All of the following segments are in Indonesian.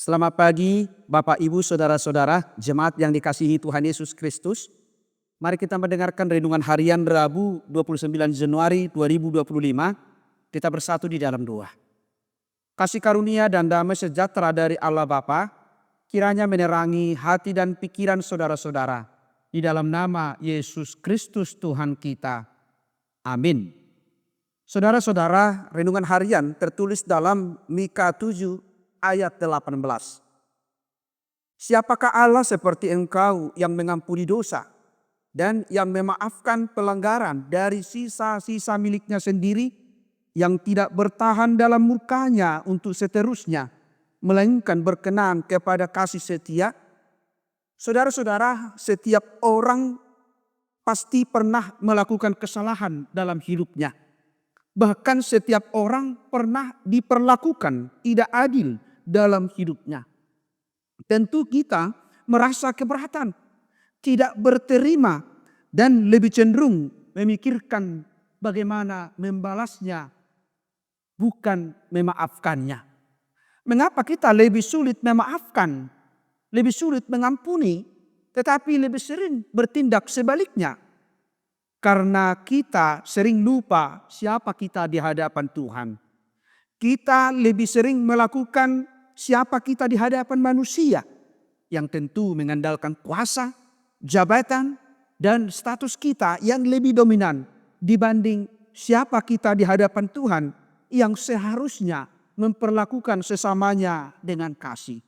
Selamat pagi Bapak Ibu Saudara-saudara jemaat yang dikasihi Tuhan Yesus Kristus. Mari kita mendengarkan renungan harian Rabu 29 Januari 2025. Kita bersatu di dalam doa. Kasih karunia dan damai sejahtera dari Allah Bapa kiranya menerangi hati dan pikiran saudara-saudara. Di dalam nama Yesus Kristus Tuhan kita. Amin. Saudara-saudara, renungan harian tertulis dalam Mika 7 ayat 18. Siapakah Allah seperti engkau yang mengampuni dosa dan yang memaafkan pelanggaran dari sisa-sisa miliknya sendiri, yang tidak bertahan dalam murkanya untuk seterusnya, melainkan berkenan kepada kasih setia. Saudara-saudara, setiap orang pasti pernah melakukan kesalahan dalam hidupnya. Bahkan setiap orang pernah diperlakukan tidak adil dalam hidupnya. Tentu kita merasa keberatan, tidak berterima, dan lebih cenderung memikirkan bagaimana membalasnya, bukan memaafkannya. Mengapa kita lebih sulit memaafkan, lebih sulit mengampuni, tetapi lebih sering bertindak sebaliknya? Karena kita sering lupa siapa kita di hadapan Tuhan. Kita lebih sering melakukan siapa kita di hadapan manusia yang tentu mengandalkan kuasa, jabatan, dan status kita yang lebih dominan dibanding siapa kita di hadapan Tuhan yang seharusnya memperlakukan sesamanya dengan kasih.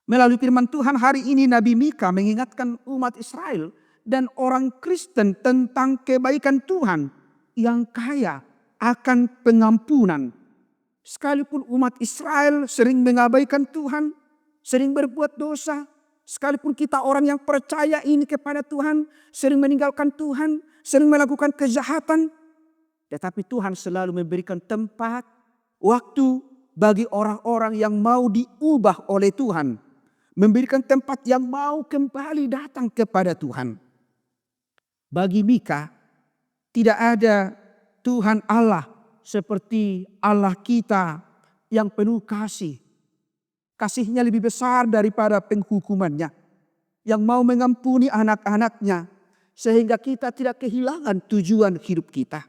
Melalui firman Tuhan hari ini Nabi Mika mengingatkan umat Israel dan orang Kristen tentang kebaikan Tuhan yang kaya akan pengampunan. Sekalipun umat Israel sering mengabaikan Tuhan, sering berbuat dosa, sekalipun kita orang yang percaya ini kepada Tuhan, sering meninggalkan Tuhan, sering melakukan kejahatan, tetapi Tuhan selalu memberikan tempat, waktu bagi orang-orang yang mau diubah oleh Tuhan, memberikan tempat yang mau kembali datang kepada Tuhan. Bagi Mika, tidak ada Tuhan Allah seperti Allah kita yang penuh kasih. Kasihnya lebih besar daripada penghukumannya. Yang mau mengampuni anak-anaknya sehingga kita tidak kehilangan tujuan hidup kita.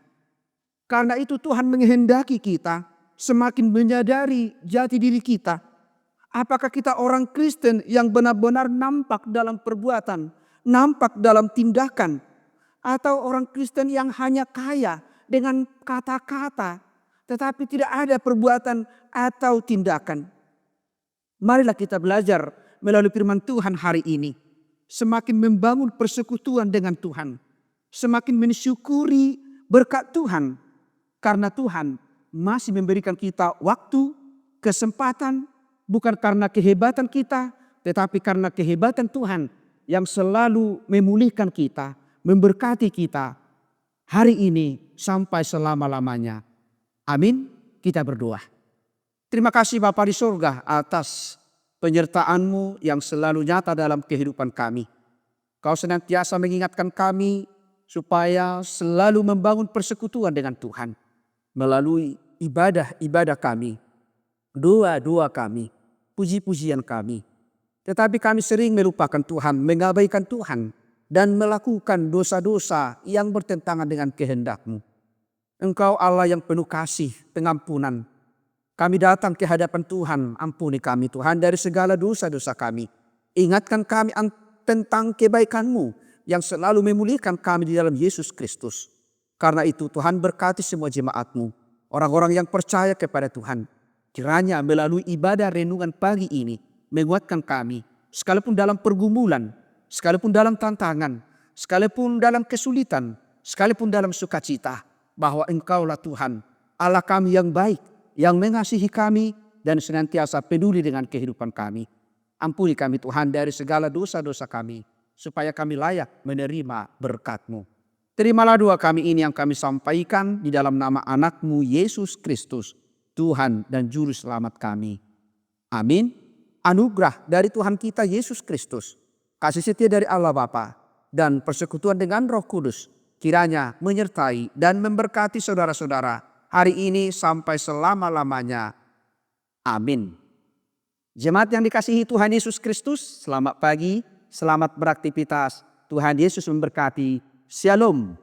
Karena itu Tuhan menghendaki kita semakin menyadari jati diri kita. Apakah kita orang Kristen yang benar-benar nampak dalam perbuatan, nampak dalam tindakan, atau orang Kristen yang hanya kaya dengan kata-kata, tetapi tidak ada perbuatan atau tindakan. Marilah kita belajar melalui firman Tuhan hari ini. Semakin membangun persekutuan dengan Tuhan. Semakin mensyukuri berkat Tuhan. Karena Tuhan masih memberikan kita waktu, kesempatan, bukan karena kehebatan kita, tetapi karena kehebatan Tuhan yang selalu memulihkan kita, memberkati kita hari ini sampai selama-lamanya. Amin. Kita berdoa. Terima kasih Bapa di surga atas penyertaan-Mu yang selalu nyata dalam kehidupan kami. Kau senantiasa mengingatkan kami supaya selalu membangun persekutuan dengan Tuhan. Melalui ibadah-ibadah kami, doa-doa kami, puji-pujian kami. Tetapi kami sering melupakan Tuhan, mengabaikan Tuhan, dan melakukan dosa-dosa yang bertentangan dengan kehendak-Mu. Engkau Allah yang penuh kasih, pengampunan. Kami datang ke hadapan Tuhan, ampuni kami Tuhan dari segala dosa-dosa kami. Ingatkan kami tentang kebaikan-Mu yang selalu memulihkan kami di dalam Yesus Kristus. Karena itu Tuhan berkati semua jemaat-Mu, orang-orang yang percaya kepada Tuhan. Kiranya melalui ibadah renungan pagi ini menguatkan kami, sekalipun dalam pergumulan, sekalipun dalam tantangan, sekalipun dalam kesulitan, sekalipun dalam sukacita, bahwa Engkaulah Tuhan, Allah kami yang baik, yang mengasihi kami dan senantiasa peduli dengan kehidupan kami. Ampuni kami Tuhan dari segala dosa-dosa kami, supaya kami layak menerima berkat-Mu. Terimalah doa kami ini yang kami sampaikan di dalam nama anak-Mu Yesus Kristus, Tuhan dan Juru Selamat kami. Amin. Anugerah dari Tuhan kita Yesus Kristus, kasih setia dari Allah Bapa, dan persekutuan dengan Roh Kudus kiranya menyertai dan memberkati saudara-saudara hari ini sampai selama-lamanya. Amin. Jemaat yang dikasihi Tuhan Yesus Kristus, selamat pagi, selamat beraktivitas. Tuhan Yesus memberkati. Shalom.